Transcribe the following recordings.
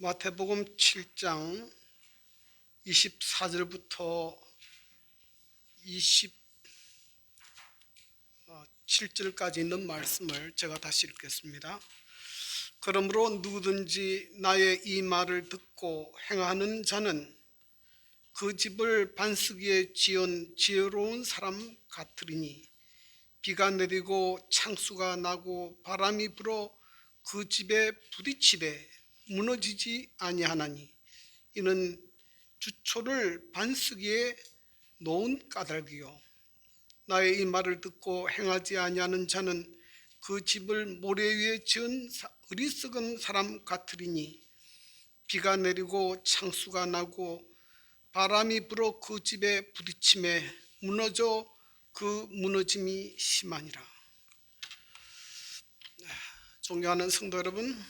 마태복음 7장 24절부터 27절까지 있는 말씀을 제가 다시 읽겠습니다. 그러므로 누구든지 나의 이 말을 듣고 행하는 자는 그 집을 반석에 지은 지혜로운 사람 같으리니 비가 내리고 창수가 나고 바람이 불어 그 집에 부딪히되 무너지지 아니하나니 이는 주초를 반석 위에 놓은 까닭이요 나의 이 말을 듣고 행하지 아니하는 자는 그 집을 모래 위에 지은 어리석은 사람 같으리니 비가 내리고 창수가 나고 바람이 불어 그 집에 부딪힘에 무너져 그 무너짐이 심하니라. 존경하는 성도 여러분,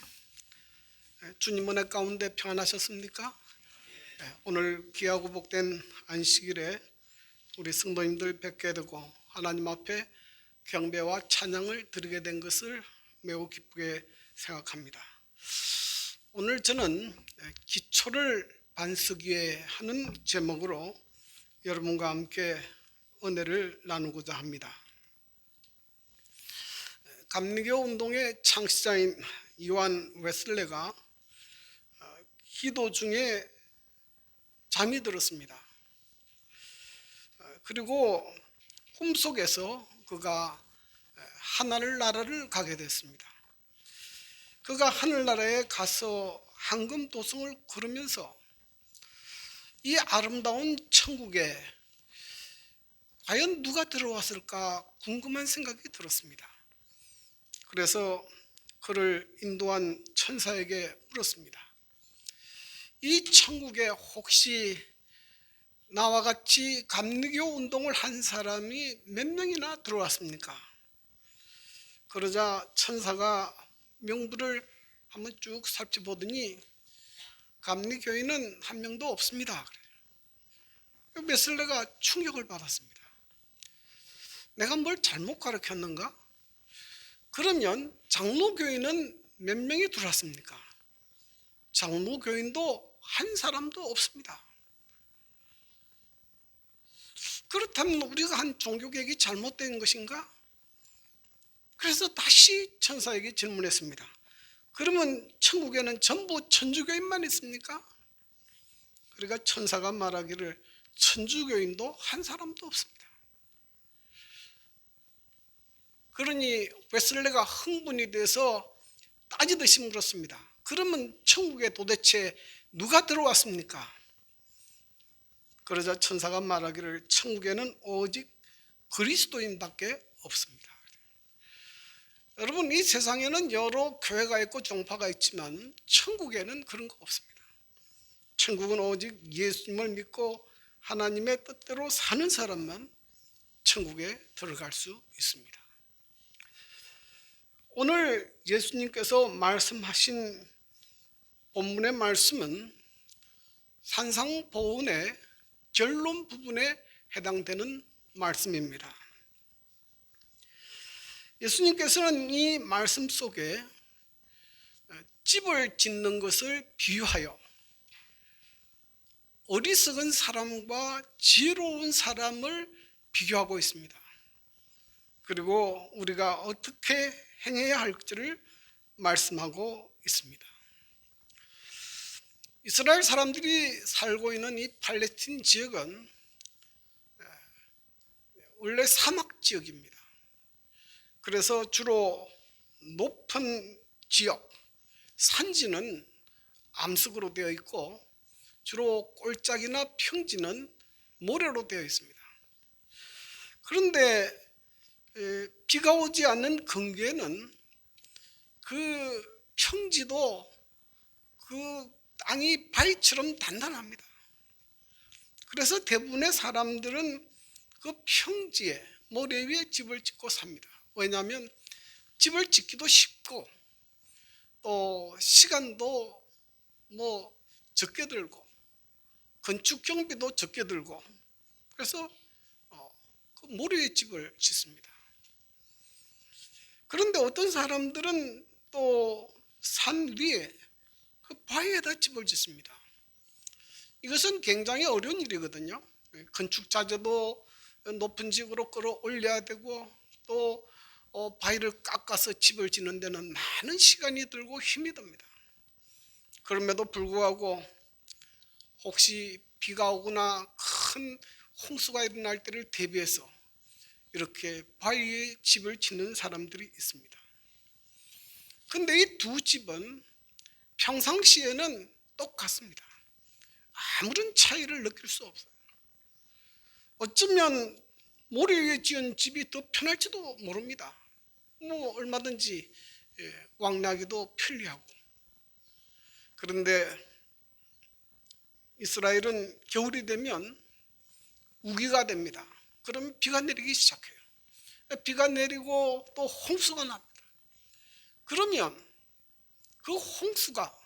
주님 은혜 가운데 평안하셨습니까? 오늘 귀하고 복된 안식일에 우리 성도님들 뵙게 되고 하나님 앞에 경배와 찬양을 드리게 된 것을 매우 기쁘게 생각합니다. 오늘 저는 기초를 반석 위에 하는 제목으로 여러분과 함께 은혜를 나누고자 합니다. 감리교 운동의 창시자인 요한 웨슬레가 기도 중에 잠이 들었습니다. 그리고 꿈속에서 그가 하늘나라를 가게 됐습니다. 그가 하늘나라에 가서 황금도성을 걸으면서 이 아름다운 천국에 과연 누가 들어왔을까 궁금한 생각이 들었습니다. 그래서 그를 인도한 천사에게 물었습니다. 이 천국에 혹시 나와 같이 감리교 운동을 한 사람이 몇 명이나 들어왔습니까? 그러자 천사가 명부를 한번 쭉 살펴보더니 감리교인은 한 명도 없습니다. 웨슬레가 충격을 받았습니다. 내가 뭘 잘못 가르쳤는가? 그러면 장로교인은 몇 명이 들어왔습니까? 장로교인도 한 사람도 없습니다. 그렇다면 우리가 한 종교개혁이 잘못된 것인가? 그래서 다시 천사에게 질문했습니다. 그러면 천국에는 전부 천주교인만 있습니까? 그러니까 천사가 말하기를 천주교인도 한 사람도 없습니다. 그러니 웨슬레가 흥분이 돼서 따지듯이 물었습니다. 그러면 천국에 도대체 누가 들어왔습니까? 그러자 천사가 말하기를 천국에는 오직 그리스도인밖에 없습니다. 여러분, 이 세상에는 여러 교회가 있고 종파가 있지만 천국에는 그런 거 없습니다. 천국은 오직 예수님을 믿고 하나님의 뜻대로 사는 사람만 천국에 들어갈 수 있습니다. 오늘 예수님께서 말씀하신 본문의 말씀은 산상보훈의 결론 부분에 해당되는 말씀입니다. 예수님께서는 이 말씀 속에 집을 짓는 것을 비유하여 어리석은 사람과 지혜로운 사람을 비교하고 있습니다. 그리고 우리가 어떻게 행해야 할지를 말씀하고 있습니다. 이스라엘 사람들이 살고 있는 이 팔레스틴 지역은 원래 사막 지역입니다. 그래서 주로 높은 지역, 산지는 암석으로 되어 있고 주로 골짜기나 평지는 모래로 되어 있습니다. 그런데 비가 오지 않는 근교에는 그 평지도 그 땅이 바위처럼 단단합니다. 그래서 대부분의 사람들은 그 평지에 모래 위에 집을 짓고 삽니다. 왜냐하면 집을 짓기도 쉽고 또 시간도 적게 들고 건축 경비도 적게 들고 그래서 그 모래 위에 집을 짓습니다. 그런데 어떤 사람들은 또 산 위에 그 바위에다 집을 짓습니다. 이것은 굉장히 어려운 일이거든요. 건축 자재도 높은 지역으로 끌어올려야 되고 또 바위를 깎아서 집을 짓는 데는 많은 시간이 들고 힘이 듭니다. 그럼에도 불구하고 혹시 비가 오거나 큰 홍수가 일어날 때를 대비해서 이렇게 바위에 집을 짓는 사람들이 있습니다. 근데 이 두 집은 평상시에는 똑같습니다. 아무런 차이를 느낄 수 없어요. 어쩌면 모래 위에 지은 집이 더 편할지도 모릅니다. 얼마든지 왕래하기도 편리하고. 그런데 이스라엘은 겨울이 되면 우기가 됩니다. 그럼 비가 내리기 시작해요. 비가 내리고 또 홍수가 납니다. 그러면 그 홍수가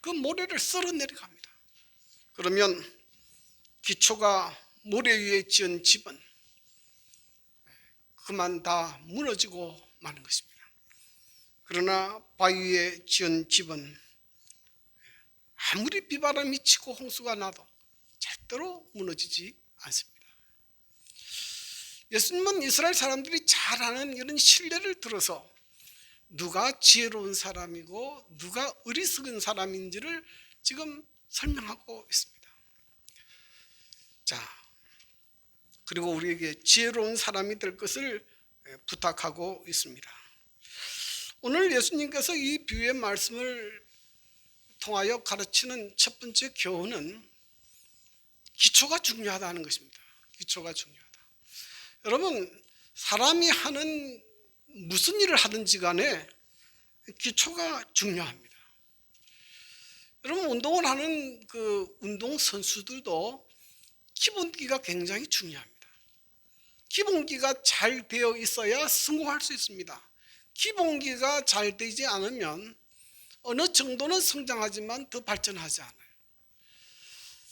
그 모래를 썰어 내려갑니다. 그러면 기초가 모래 위에 지은 집은 그만 다 무너지고 마는 것입니다. 그러나 바위 위에 지은 집은 아무리 비바람이 치고 홍수가 나도 절대로 무너지지 않습니다. 예수님은 이스라엘 사람들이 잘 아는 이런 신뢰를 들어서 누가 지혜로운 사람이고 누가 어리석은 사람인지를 지금 설명하고 있습니다. 자, 그리고 우리에게 지혜로운 사람이 될 것을 부탁하고 있습니다. 오늘 예수님께서 이 비유의 말씀을 통하여 가르치는 첫 번째 교훈은 기초가 중요하다는 것입니다. 기초가 중요하다. 여러분, 사람이 하는 무슨 일을 하든지 간에 기초가 중요합니다. 여러분, 운동을 하는 그 운동 선수들도 기본기가 굉장히 중요합니다. 기본기가 잘 되어 있어야 성공할 수 있습니다. 기본기가 잘 되지 않으면 어느 정도는 성장하지만 더 발전하지 않아요.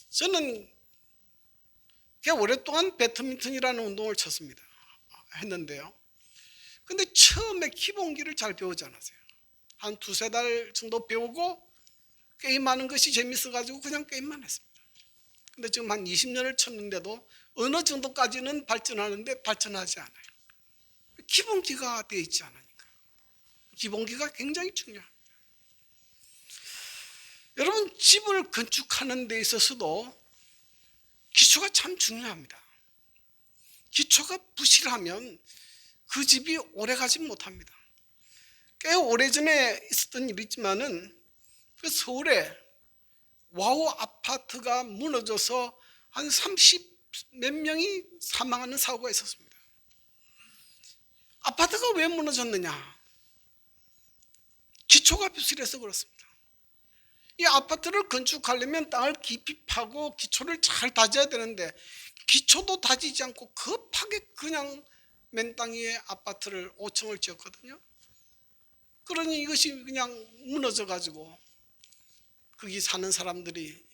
저는 꽤 오랫동안 배드민턴이라는 운동을 했는데요. 근데 처음에 기본기를 잘 배우지 않았어요. 한 두세 달 정도 배우고 게임하는 것이 재밌어가지고 그냥 게임만 했습니다. 근데 지금 한 20년을 쳤는데도 어느 정도까지는 발전하는데 발전하지 않아요. 기본기가 되어 있지 않으니까. 기본기가 굉장히 중요합니다. 여러분, 집을 건축하는 데 있어서도 기초가 참 중요합니다. 기초가 부실하면 그 집이 오래가지 못합니다. 꽤 오래전에 있었던 일이지만은 그 서울에 와우 아파트가 무너져서 한 30 몇 명이 사망하는 사고가 있었습니다. 아파트가 왜 무너졌느냐? 기초가 부실해서 그렇습니다. 이 아파트를 건축하려면 땅을 깊이 파고 기초를 잘 다져야 되는데 기초도 다지지 않고 급하게 그냥 맨 땅 위에 아파트를 5층을 지었거든요. 그러니 이것이 그냥 무너져 가지고 거기 사는 사람들이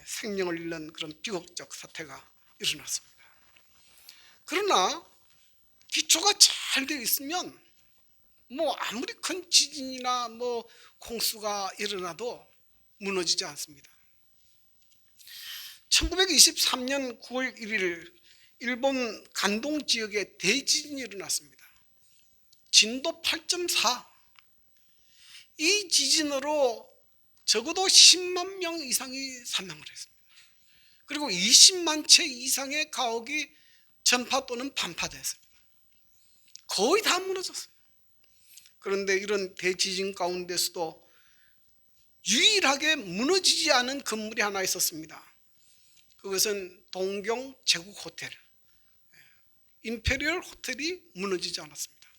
생명을 잃는 그런 비극적 사태가 일어났습니다. 그러나 기초가 잘 되어 있으면 아무리 큰 지진이나 홍수가 일어나도 무너지지 않습니다. 1923년 9월 1일 일본 간동 지역에 대지진이 일어났습니다. 진도 8.4. 이 지진으로 적어도 10만 명 이상이 사망을 했습니다. 그리고 20만 채 이상의 가옥이 전파 또는 반파됐습니다. 거의 다 무너졌어요. 그런데 이런 대지진 가운데서도 유일하게 무너지지 않은 건물이 하나 있었습니다. 그것은 동경 제국 호텔, 임페리얼 호텔이 무너지지 않았습니다.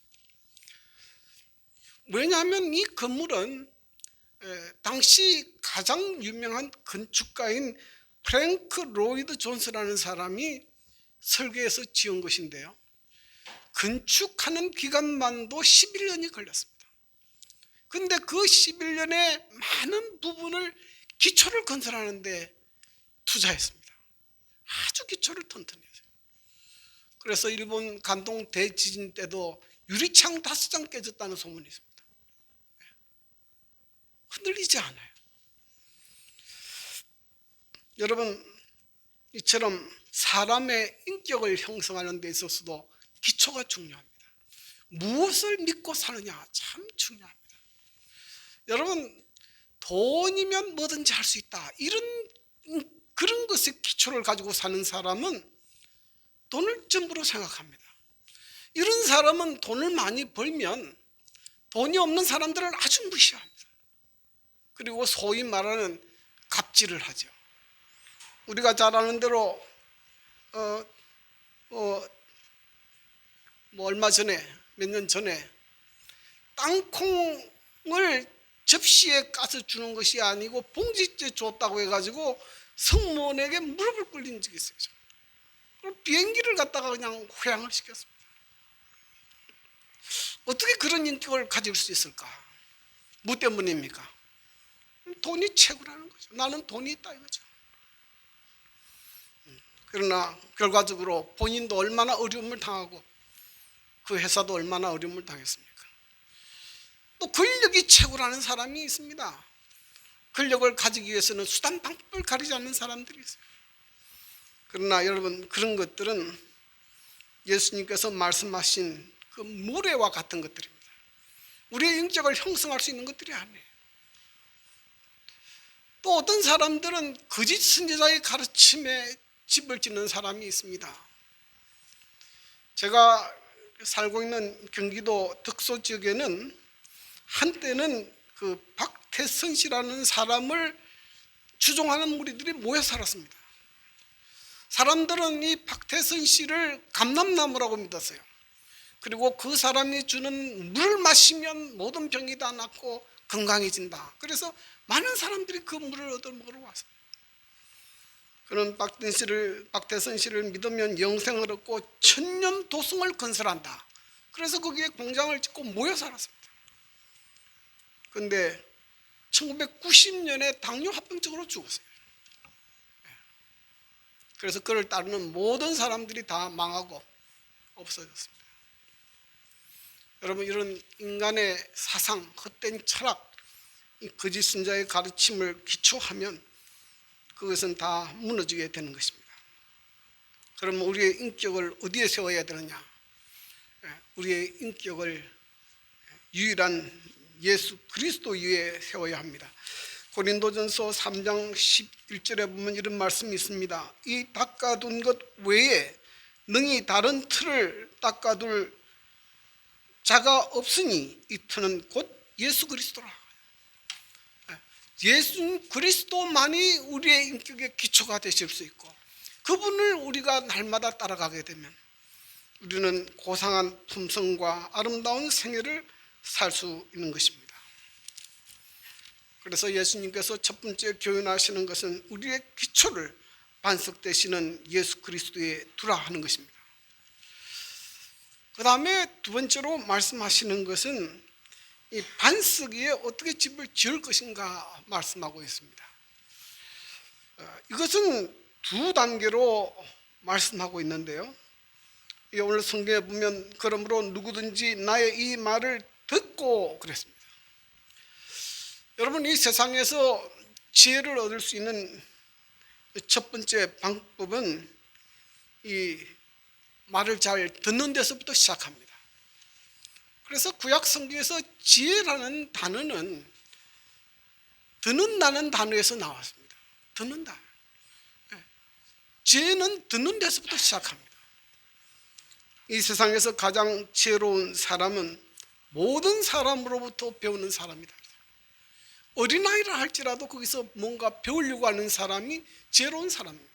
왜냐하면 이 건물은 당시 가장 유명한 건축가인 프랭크 로이드 존스라는 사람이 설계해서 지은 것인데요. 건축하는 기간만도 11년이 걸렸습니다. 그런데 그 11년에 많은 부분을 기초를 건설하는 데 투자했습니다. 아주 기초를 튼튼히 했어요. 그래서 일본 간동 대지진 때도 유리창 5장 깨졌다는 소문이 있습니다. 흔들리지 않아요. 여러분, 이처럼 사람의 인격을 형성하는 데 있어서도 기초가 중요합니다. 무엇을 믿고 사느냐 참 중요합니다. 여러분, 돈이면 뭐든지 할 수 있다, 그런 것의 기초를 가지고 사는 사람은 돈을 전부로 생각합니다. 이런 사람은 돈을 많이 벌면 돈이 없는 사람들을 아주 무시합니다. 그리고 소위 말하는 갑질을 하죠. 우리가 잘 아는 대로 얼마 전에, 몇 년 전에 땅콩을 접시에 까서 주는 것이 아니고 봉지째 줬다고 해가지고 성무원에게 무릎을 꿇린 적이 있어요. 그럼 비행기를 갖다가 그냥 회항을 시켰습니다. 어떻게 그런 인격을 가질 수 있을까? 뭐 때문입니까? 돈이 최고라는 거죠. 나는 돈이 있다 이거죠. 그러나 결과적으로 본인도 얼마나 어려움을 당하고 그 회사도 얼마나 어려움을 당했습니까? 또 권력이 최고라는 사람이 있습니다. 권력을 가지기 위해서는 수단 방법을 가리지 않는 사람들이 있어요. 그러나 여러분, 그런 것들은 예수님께서 말씀하신 그 모래와 같은 것들입니다. 우리의 인격을 형성할 수 있는 것들이 아니에요. 또 어떤 사람들은 거짓 선지자의 가르침에 집을 짓는 사람이 있습니다. 제가 살고 있는 경기도 덕소 지역에는 한때는 그 박태선 씨라는 사람을 추종하는 무리들이 모여 살았습니다. 사람들은 이 박태선 씨를 감람나무라고 믿었어요. 그리고 그 사람이 주는 물을 마시면 모든 병이 다 낫고 건강해진다. 그래서 많은 사람들이 그 물을 얻어 먹으러 왔어요. 그런 박태선 씨를 믿으면 영생을 얻고 천년 도성을 건설한다. 그래서 거기에 공장을 짓고 모여 살았습니다. 그런데 1990년에 당뇨합병증으로 죽었어요. 그래서 그를 따르는 모든 사람들이 다 망하고 없어졌습니다. 여러분, 이런 인간의 사상, 헛된 철학, 이 거짓 선자의 가르침을 기초하면 그것은 다 무너지게 되는 것입니다. 그러면 우리의 인격을 어디에 세워야 되느냐? 우리의 인격을 유일한 예수 그리스도 위에 세워야 합니다. 고린도전서 3장 11절에 보면 이런 말씀이 있습니다. 이 닦아둔 것 외에 능히 다른 틀을 닦아둘 자가 없으니 이 틀은 곧 예수 그리스도라. 예수 그리스도만이 우리의 인격의 기초가 되실 수 있고, 그분을 우리가 날마다 따라가게 되면 우리는 고상한 품성과 아름다운 생애를 살 수 있는 것입니다. 그래서 예수님께서 첫 번째 교훈하시는 것은 우리의 기초를 반석 되시는 예수 그리스도에 두라 하는 것입니다. 그 다음에 두 번째로 말씀하시는 것은 이 반석 위에 어떻게 집을 지을 것인가 말씀하고 있습니다. 이것은 두 단계로 말씀하고 있는데요. 오늘 성경에 보면 그러므로 누구든지 나의 이 말을 듣고 그랬습니다. 여러분, 이 세상에서 지혜를 얻을 수 있는 첫 번째 방법은 이 말을 잘 듣는 데서부터 시작합니다. 그래서 구약 성경에서 지혜라는 단어는 듣는다는 단어에서 나왔습니다. 듣는다. 지혜는 듣는 데서부터 시작합니다. 이 세상에서 가장 지혜로운 사람은 모든 사람으로부터 배우는 사람이다. 어린아이라 할지라도 거기서 뭔가 배우려고 하는 사람이 지혜로운 사람입니다.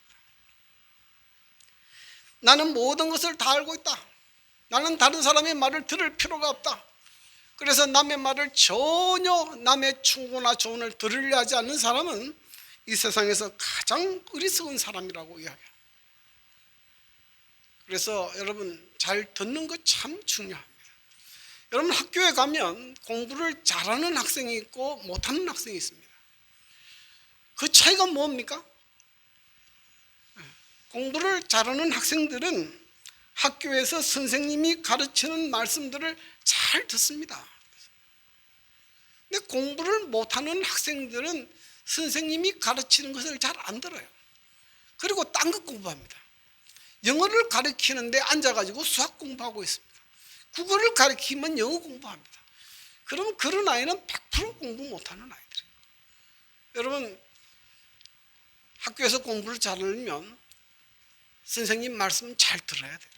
나는 모든 것을 다 알고 있다. 나는 다른 사람의 말을 들을 필요가 없다. 그래서 남의 말을 전혀 남의 충고나 조언을 들으려 하지 않는 사람은 이 세상에서 가장 어리석은 사람이라고 이야기합니다. 그래서 여러분, 잘 듣는 것 참 중요합니다. 여러분, 학교에 가면 공부를 잘하는 학생이 있고 못하는 학생이 있습니다. 그 차이가 뭡니까? 공부를 잘하는 학생들은 학교에서 선생님이 가르치는 말씀들을 잘 듣습니다. 근데 공부를 못하는 학생들은 선생님이 가르치는 것을 잘 안 들어요. 그리고 딴 것 공부합니다. 영어를 가르치는데 앉아가지고 수학 공부하고 있습니다. 국어를 가르치면 영어 공부합니다. 그러면 그런 아이는 100% 공부 못하는 아이들이에요. 여러분, 학교에서 공부를 잘하려면 선생님 말씀 잘 들어야 돼요.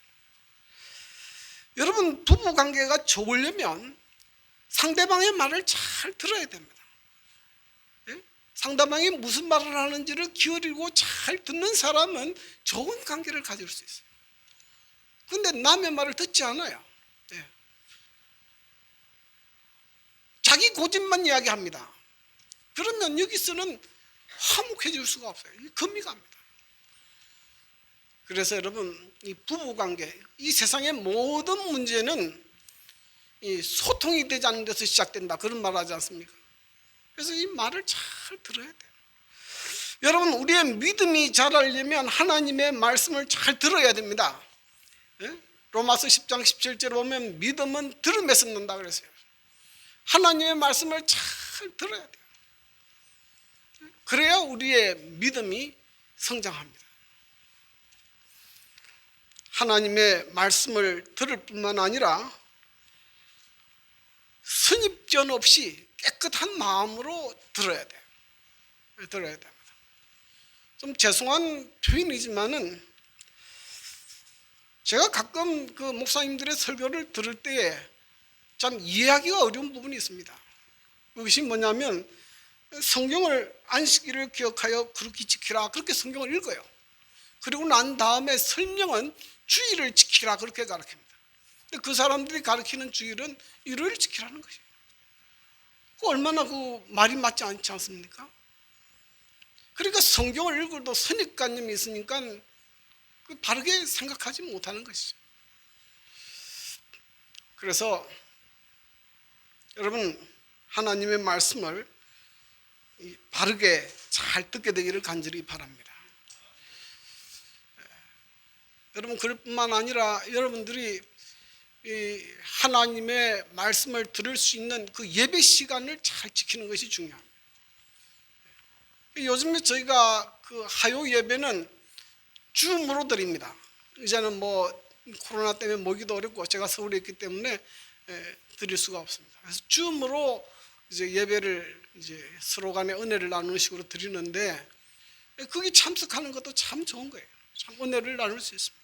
여러분, 부부관계가 좋으려면 상대방의 말을 잘 들어야 됩니다. 예? 상대방이 무슨 말을 하는지를 기울이고 잘 듣는 사람은 좋은 관계를 가질 수 있어요. 그런데 남의 말을 듣지 않아요. 예. 자기 고집만 이야기합니다. 그러면 여기서는 화목해질 수가 없어요. 금이 갑니다. 그래서 여러분, 이 부부관계, 이 세상의 모든 문제는 이 소통이 되지 않는 데서 시작된다, 그런 말 하지 않습니까? 그래서 이 말을 잘 들어야 돼요. 여러분, 우리의 믿음이 자라려면 하나님의 말씀을 잘 들어야 됩니다. 예? 로마서 10장 17절에 보면 믿음은 들음에서 난다 그랬어요. 하나님의 말씀을 잘 들어야 돼요. 그래야 우리의 믿음이 성장합니다. 하나님의 말씀을 들을 뿐만 아니라 선입견 없이 깨끗한 마음으로 들어야 돼요. 들어야 됩니다. 좀 죄송한 표현이지만은 제가 가끔 그 목사님들의 설교를 들을 때에 참 이해하기가 어려운 부분이 있습니다. 그것이 뭐냐면 성경을 안식일을 기억하여 그렇게 지키라, 그렇게 성경을 읽어요. 그리고 난 다음에 설명은 주일을 지키라, 그렇게 가르칩니다. 근데 그 사람들이 가르치는 주일은 일요일 지키라는 것이에요. 얼마나 그 말이 맞지 않지 않습니까? 그러니까 성경을 읽어도 선입관념이 있으니까 그 바르게 생각하지 못하는 것이죠. 그래서 여러분, 하나님의 말씀을 바르게 잘 듣게 되기를 간절히 바랍니다. 여러분, 그럴 뿐만 아니라 여러분들이 이 하나님의 말씀을 들을 수 있는 그 예배 시간을 잘 지키는 것이 중요합니다. 요즘에 저희가 그 하요 예배는 줌으로 드립니다. 이제는 뭐 코로나 때문에 모기도 어렵고 제가 서울에 있기 때문에 드릴 수가 없습니다. 그래서 줌으로 이제 예배를 이제 서로 간에 은혜를 나누는 식으로 드리는데, 거기 참석하는 것도 참 좋은 거예요. 참 은혜를 나눌 수 있습니다.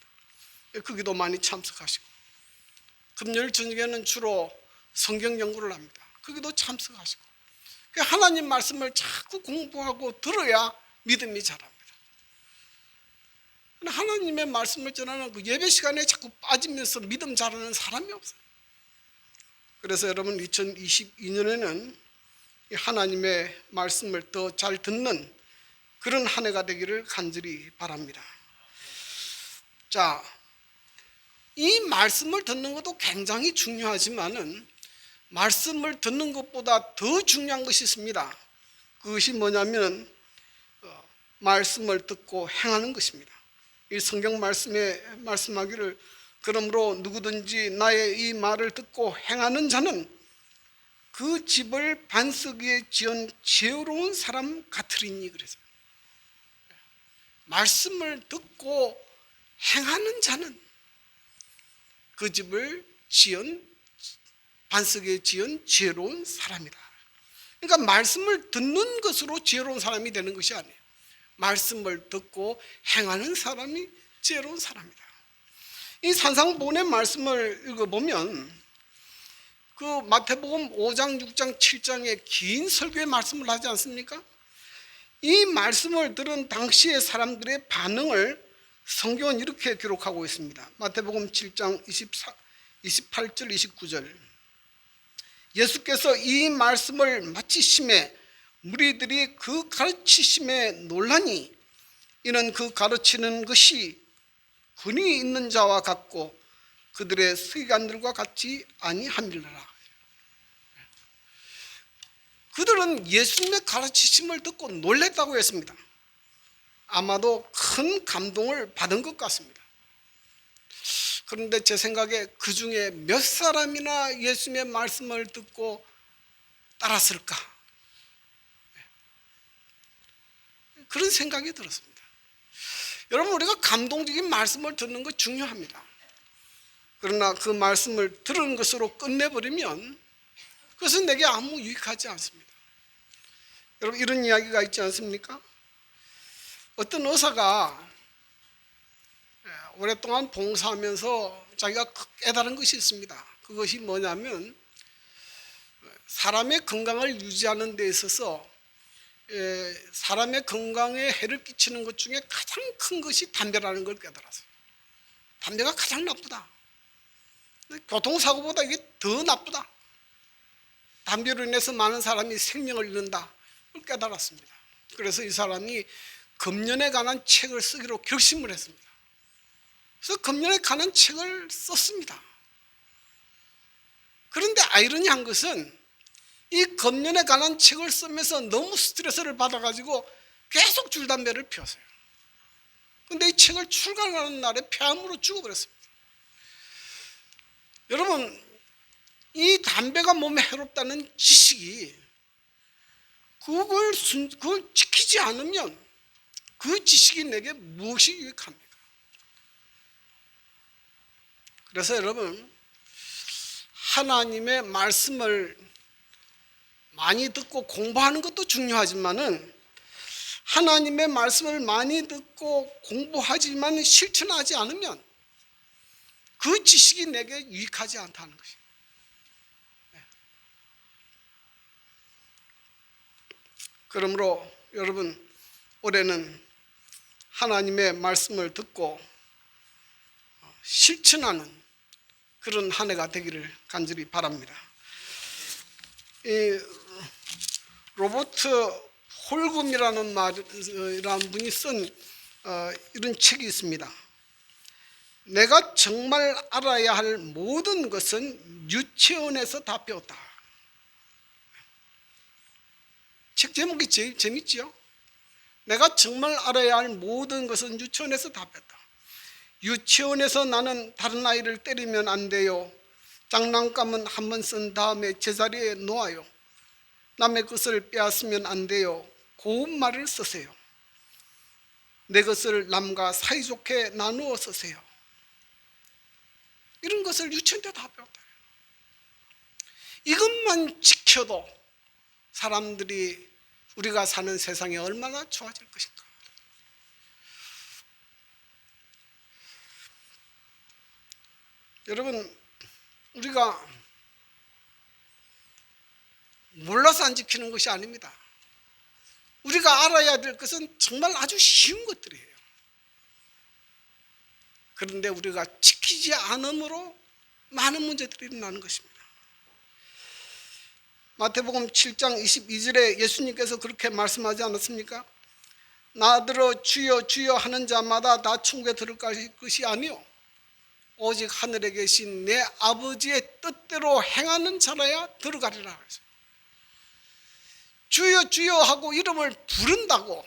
거기도 많이 참석하시고, 금요일 저녁에는 주로 성경 연구를 합니다. 거기도 참석하시고, 하나님 말씀을 자꾸 공부하고 들어야 믿음이 자랍니다. 하나님의 말씀을 전하는 그 예배 시간에 자꾸 빠지면서 믿음 자라는 사람이 없어요. 그래서 여러분, 2022년에는 하나님의 말씀을 더 잘 듣는 그런 한 해가 되기를 간절히 바랍니다. 자, 이 말씀을 듣는 것도 굉장히 중요하지만은 말씀을 듣는 것보다 더 중요한 것이 있습니다. 그것이 뭐냐면 말씀을 듣고 행하는 것입니다. 이 성경 말씀에 말씀하기를 그러므로 누구든지 나의 이 말을 듣고 행하는 자는 그 집을 반석 위에 지은 지혜로운 사람 같으리니, 그래서 말씀을 듣고 행하는 자는 그 집을 지은 반석에 지은 지혜로운 사람이다. 그러니까 말씀을 듣는 것으로 지혜로운 사람이 되는 것이 아니에요. 말씀을 듣고 행하는 사람이 지혜로운 사람이다. 이 산상보훈의 말씀을 읽어보면 그 마태복음 5장, 6장, 7장의 긴 설교의 말씀을 하지 않습니까? 이 말씀을 들은 당시의 사람들의 반응을 성경은 이렇게 기록하고 있습니다. 마태복음 7장 28절 29절. 예수께서 이 말씀을 마치심에 무리들이 그 가르치심에 놀라니 이는 그 가르치는 것이 근이 있는 자와 같고 그들의 서기관들과 같이 아니함이라. 그들은 예수님의 가르치심을 듣고 놀랬다고 했습니다. 아마도 큰 감동을 받은 것 같습니다. 그런데 제 생각에 그 중에 몇 사람이나 예수님의 말씀을 듣고 따랐을까? 그런 생각이 들었습니다. 여러분, 우리가 감동적인 말씀을 듣는 거 중요합니다. 그러나 그 말씀을 들은 것으로 끝내버리면 그것은 내게 아무 유익하지 않습니다. 여러분, 이런 이야기가 있지 않습니까? 어떤 의사가 오랫동안 봉사하면서 자기가 깨달은 것이 있습니다. 그것이 뭐냐면 사람의 건강을 유지하는 데 있어서 사람의 건강에 해를 끼치는 것 중에 가장 큰 것이 담배라는 걸 깨달았어요. 담배가 가장 나쁘다. 교통사고보다 이게 더 나쁘다. 담배로 인해서 많은 사람이 생명을 잃는다. 그걸 깨달았습니다. 그래서 이 사람이 금연에 관한 책을 쓰기로 결심을 했습니다. 그래서 금연에 관한 책을 썼습니다. 그런데 아이러니한 것은 이 금연에 관한 책을 쓰면서 너무 스트레스를 받아가지고 계속 줄담배를 피웠어요. 그런데 이 책을 출간하는 날에 폐암으로 죽어버렸습니다. 여러분, 이 담배가 몸에 해롭다는 지식이 그걸 지키지 않으면 그 지식이 내게 무엇이 유익합니까? 그래서 여러분, 하나님의 말씀을 많이 듣고 공부하는 것도 중요하지만은 하나님의 말씀을 많이 듣고 공부하지만 실천하지 않으면 그 지식이 내게 유익하지 않다는 것입니다. 그러므로 여러분, 올해는 하나님의 말씀을 듣고 실천하는 그런 한 해가 되기를 간절히 바랍니다. 이 로버트 홀금이라는 분이 쓴 이런 책이 있습니다. 내가 정말 알아야 할 모든 것은 유치원에서 다 배웠다. 책 제목이 제일 재밌지요? 내가 정말 알아야 할 모든 것은 유치원에서 다 배웠다. 유치원에서 나는 다른 아이를 때리면 안 돼요. 장난감은 한 번 쓴 다음에 제자리에 놓아요. 남의 것을 빼앗으면 안 돼요. 고운 말을 쓰세요. 내 것을 남과 사이좋게 나누어 쓰세요. 이런 것을 유치원 때 다 배웠다. 이것만 지켜도 사람들이 우리가 사는 세상이 얼마나 좋아질 것인가. 여러분, 우리가 몰라서 안 지키는 것이 아닙니다. 우리가 알아야 될 것은 정말 아주 쉬운 것들이에요. 그런데 우리가 지키지 않음으로 많은 문제들이 일어나는 것입니다. 마태복음 7장 22절에 예수님께서 그렇게 말씀하지 않았습니까? 나더러 주여 주여 하는 자마다 다 천국에 들어갈 것이 아니요 오직 하늘에 계신 내 아버지의 뜻대로 행하는 자라야 들어가리라 했어요. 주여 주여 하고 이름을 부른다고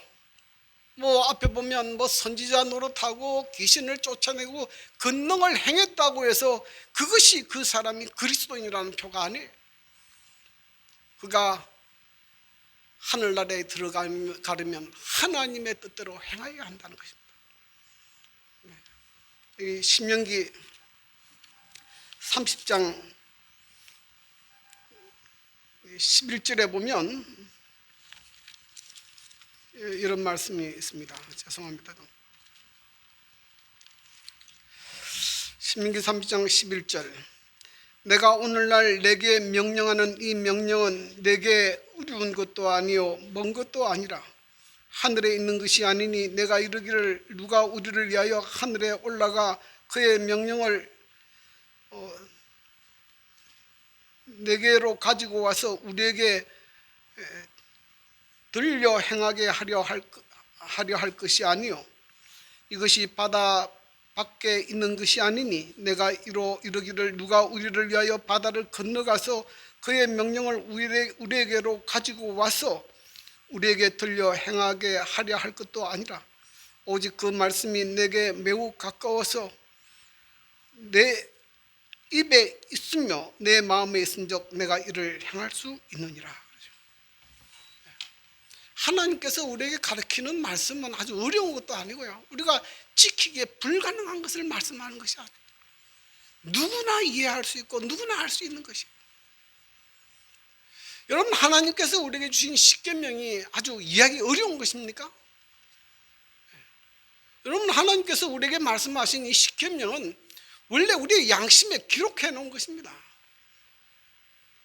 앞에 보면 선지자 노릇하고 귀신을 쫓아내고 권능을 행했다고 해서 그것이 그 사람이 그리스도인이라는 표가 아니에요. 그가 하늘나라에 들어가려면 하나님의 뜻대로 행하여야 한다는 것입니다. 이 신명기 30장 11절에 보면 이런 말씀이 있습니다. 죄송합니다. 신명기 30장 11절 내가 오늘날 내게 명령하는 이 명령은 내게 어려운 것도 아니요 먼 것도 아니라 하늘에 있는 것이 아니니 내가 이르기를 누가 우리를 위하여 하늘에 올라가 그의 명령을 내게로 가지고 와서 우리에게 들려 행하게 하려 할 것이 아니요 이것이 바다 밖에 있는 것이 아니니 내가 이르기를 누가 우리를 위하여 바다를 건너가서 그의 명령을 우리에게로 가지고 와서 우리에게 들려 행하게 하려 할 것도 아니라 오직 그 말씀이 내게 매우 가까워서 내 입에 있으며 내 마음에 있은즉 내가 이를 행할 수 있느니라. 하나님께서 우리에게 가르치는 말씀은 아주 어려운 것도 아니고요, 우리가 지키기에 불가능한 것을 말씀하는 것이 아니에요. 누구나 이해할 수 있고 누구나 할 수 있는 것이에요. 여러분, 하나님께서 우리에게 주신 십계명이 아주 이해하기 어려운 것입니까? 여러분, 하나님께서 우리에게 말씀하신 이 십계명은 원래 우리의 양심에 기록해 놓은 것입니다.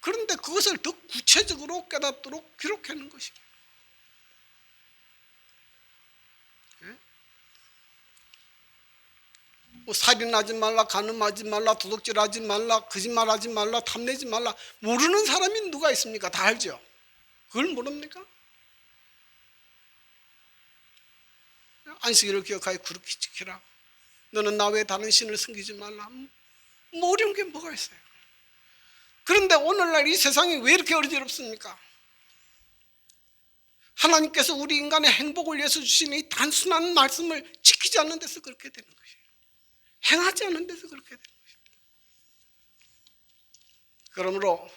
그런데 그것을 더 구체적으로 깨닫도록 기록해 놓은 것입니다. 뭐 살인하지 말라, 간음하지 말라, 도둑질하지 말라, 거짓말하지 말라, 탐내지 말라. 모르는 사람이 누가 있습니까? 다 알죠. 그걸 모릅니까? 안식일을 기억하여 그렇게 지키라. 너는 나 외에 다른 신을 섬기지 말라. 뭐 어려운 게 뭐가 있어요? 그런데 오늘날 이 세상이 왜 이렇게 어지럽습니까? 하나님께서 우리 인간의 행복을 위해서 주신 이 단순한 말씀을 지키지 않는 데서 그렇게 되는 것이에요. 행하지 않는 데서 그렇게 되는 것입니다. 그러므로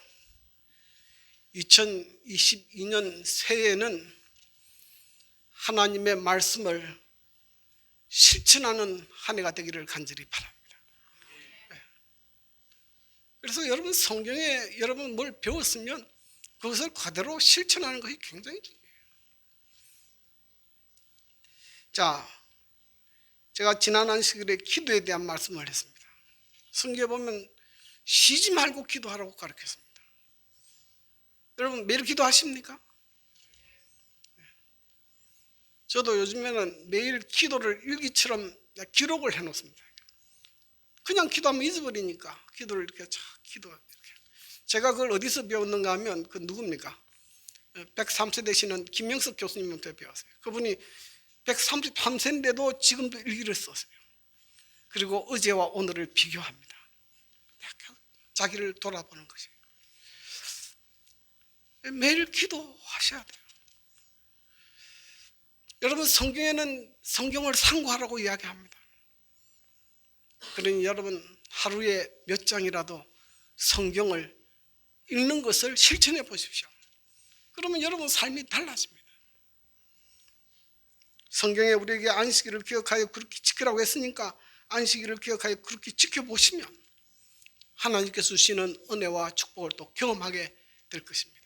2022년 새해에는 하나님의 말씀을 실천하는 한 해가 되기를 간절히 바랍니다. 그래서 여러분, 성경에 여러분 뭘 배웠으면 그것을 그대로 실천하는 것이 굉장히 중요해요. 자, 제가 지난 안식일에 기도에 대한 말씀을 했습니다. 성경에 보면 쉬지 말고 기도하라고 가르쳤습니다. 여러분, 매일 기도하십니까? 저도 요즘에는 매일 기도를 일기처럼 기록을 해놓습니다. 그냥 기도하면 잊어버리니까 기도를 이렇게 기도 이렇게. 제가 그걸 어디서 배웠는가 하면 그 누굽니까? 103세 되시는 김영석 교수님한테 배웠어요. 그분이 133세인데도 지금도 일기를 썼어요. 그리고 어제와 오늘을 비교합니다. 자기를 돌아보는 것이에요. 매일 기도하셔야 돼요. 여러분, 성경에는 성경을 상고하라고 이야기합니다. 그러니 여러분, 하루에 몇 장이라도 성경을 읽는 것을 실천해 보십시오. 그러면 여러분 삶이 달라집니다. 성경에 우리에게 안식일을 기억하여 그렇게 지키라고 했으니까 안식일을 기억하여 그렇게 지켜보시면 하나님께서 주시는 은혜와 축복을 또 경험하게 될 것입니다.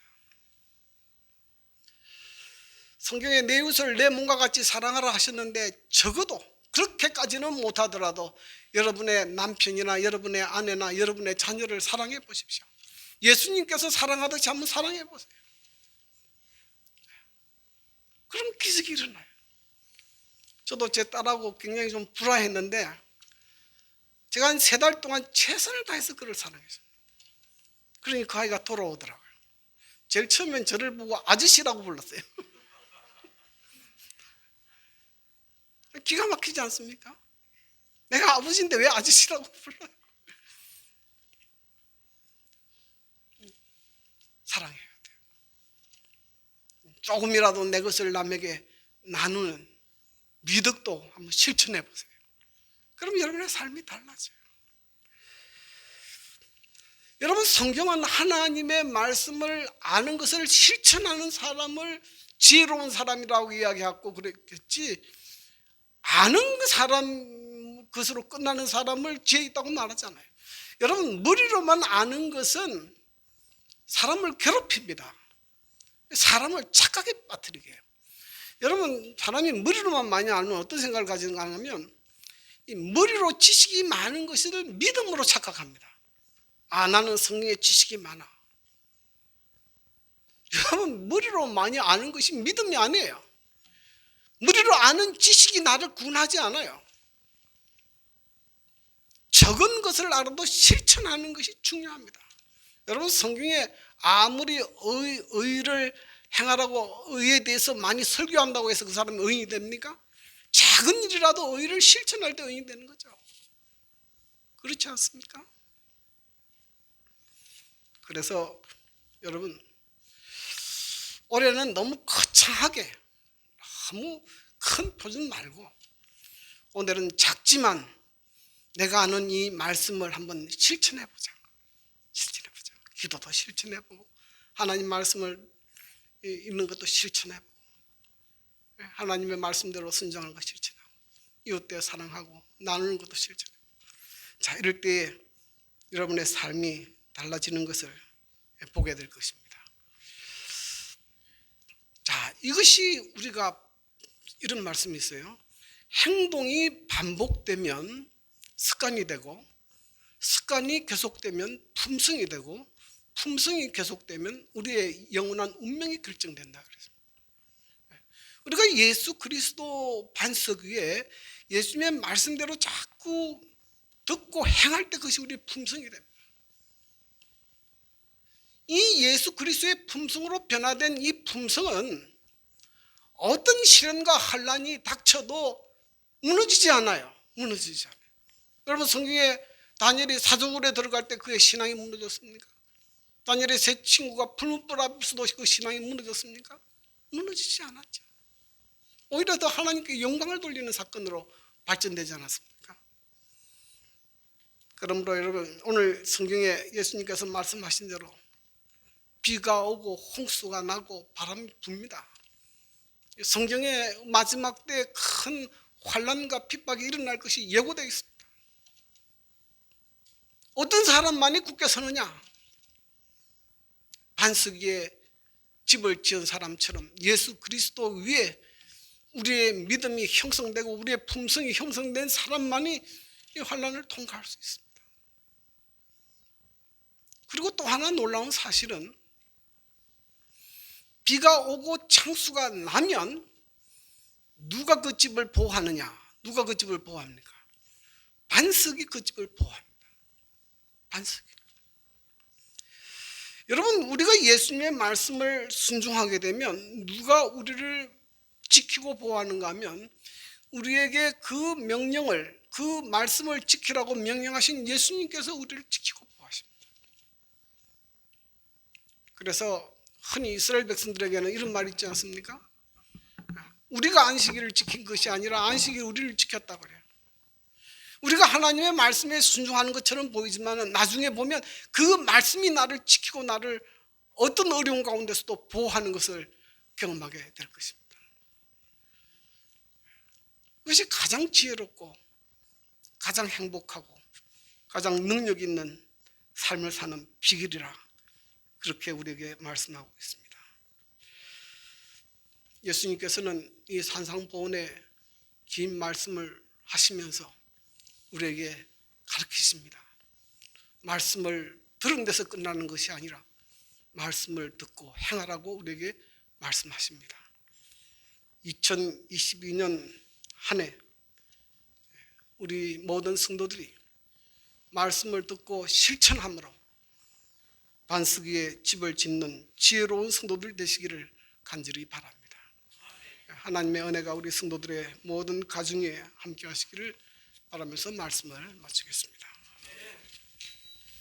성경에 내 이웃을 내 몸과 같이 사랑하라 하셨는데, 적어도 그렇게까지는 못하더라도 여러분의 남편이나 여러분의 아내나 여러분의 자녀를 사랑해 보십시오. 예수님께서 사랑하듯이 한번 사랑해 보세요. 그럼 기적이 일어나요. 저도 제 딸하고 굉장히 좀 불화했는데 제가 한 3달 동안 최선을 다해서 그를 사랑했어요. 그러니 그 아이가 돌아오더라고요. 제일 처음엔 저를 보고 아저씨라고 불렀어요. 기가 막히지 않습니까? 내가 아버지인데 왜 아저씨라고 불러요? 사랑해야 돼요. 조금이라도 내 것을 남에게 나누는 미덕도 한번 실천해 보세요. 그럼 여러분의 삶이 달라져요. 여러분, 성경은 하나님의 말씀을 아는 것을 실천하는 사람을 지혜로운 사람이라고 이야기하고 그랬겠지, 아는 사람 것으로 끝나는 사람을 지혜 있다고 말하잖아요. 여러분, 머리로만 아는 것은 사람을 괴롭힙니다. 사람을 착각에 빠뜨리게 해요. 여러분, 사람이 머리로만 많이 알면 어떤 생각을 가지는가 하면, 이 머리로 지식이 많은 것을 믿음으로 착각합니다. 아, 나는 성경에 지식이 많아. 여러분, 머리로 많이 아는 것이 믿음이 아니에요. 머리로 아는 지식이 나를 구원하지 않아요. 적은 것을 알아도 실천하는 것이 중요합니다. 여러분, 성경에 아무리 의를 행하라고 의에 대해서 많이 설교한다고 해서 그 사람이 의인이 됩니까? 작은 일이라도 의를 실천할 때 의인이 되는 거죠. 그렇지 않습니까? 그래서 여러분, 올해는 너무 거창하게 너무 큰 표준 말고 오늘은 작지만 내가 아는 이 말씀을 한번 실천해보자. 기도도 실천해보고 하나님 말씀을 읽는 것도 실천해보고 하나님의 말씀대로 순종하는 것 실천하고 이웃대 사랑하고 나누는 것도 실천해보고 자, 이럴 때 여러분의 삶이 달라지는 것을 보게 될 것입니다. 자, 이것이 우리가 이런 말씀이 있어요. 행동이 반복되면 습관이 되고 습관이 계속되면 품성이 되고 품성이 계속되면 우리의 영원한 운명이 결정된다 그랬습니다. 우리가 예수 그리스도 반석 위에 예수님의 말씀대로 자꾸 듣고 행할 때 그것이 우리의 품성이 됩니다. 이 예수 그리스도의 품성으로 변화된 이 품성은 어떤 시련과 환란이 닥쳐도 무너지지 않아요. 무너지지 않아요. 여러분 성경에 다니엘이 사자굴에 들어갈 때 그의 신앙이 무너졌습니까? 다니엘의 세 친구가 불문불 앞에서도 그 신앙이 무너졌습니까? 무너지지 않았죠. 오히려 더 하나님께 영광을 돌리는 사건으로 발전되지 않았습니까? 그러므로 여러분 오늘 성경에 예수님께서 말씀하신 대로 비가 오고 홍수가 나고 바람이 붑니다. 성경의 마지막 때 큰 환란과 핍박이 일어날 것이 예고되어 있습니다. 어떤 사람만이 굳게 서느냐? 반석 위에 집을 지은 사람처럼 예수 그리스도 위에 우리의 믿음이 형성되고 우리의 품성이 형성된 사람만이 이 환란을 통과할 수 있습니다. 그리고 또 하나 놀라운 사실은 비가 오고 창수가 나면 누가 그 집을 보호하느냐? 누가 그 집을 보호합니까? 반석이 그 집을 보호합니다. 반석이. 여러분 우리가 예수님의 말씀을 순종하게 되면 누가 우리를 지키고 보호하는가 하면 우리에게 그 명령을 그 말씀을 지키라고 명령하신 예수님께서 우리를 지키고 보호하십니다. 그래서 흔히 이스라엘 백성들에게는 이런 말이 있지 않습니까? 우리가 안식일을 지킨 것이 아니라 안식일이 우리를 지켰다고 그래요. 우리가 하나님의 말씀에 순종하는 것처럼 보이지만 나중에 보면 그 말씀이 나를 지키고 나를 어떤 어려운 가운데서도 보호하는 것을 경험하게 될 것입니다. 그것이 가장 지혜롭고 가장 행복하고 가장 능력 있는 삶을 사는 비결이라 그렇게 우리에게 말씀하고 있습니다. 예수님께서는 이 산상보훈의 긴 말씀을 하시면서 우리에게 가르치십니다. 말씀을 들은 데서 끝나는 것이 아니라 말씀을 듣고 행하라고 우리에게 말씀하십니다. 2022년 한 해 우리 모든 성도들이 말씀을 듣고 실천함으로 반석 위에 집을 짓는 지혜로운 성도들 되시기를 간절히 바랍니다. 하나님의 은혜가 우리 성도들의 모든 가정에 함께 하시기를 바라면서 말씀을 마치겠습니다.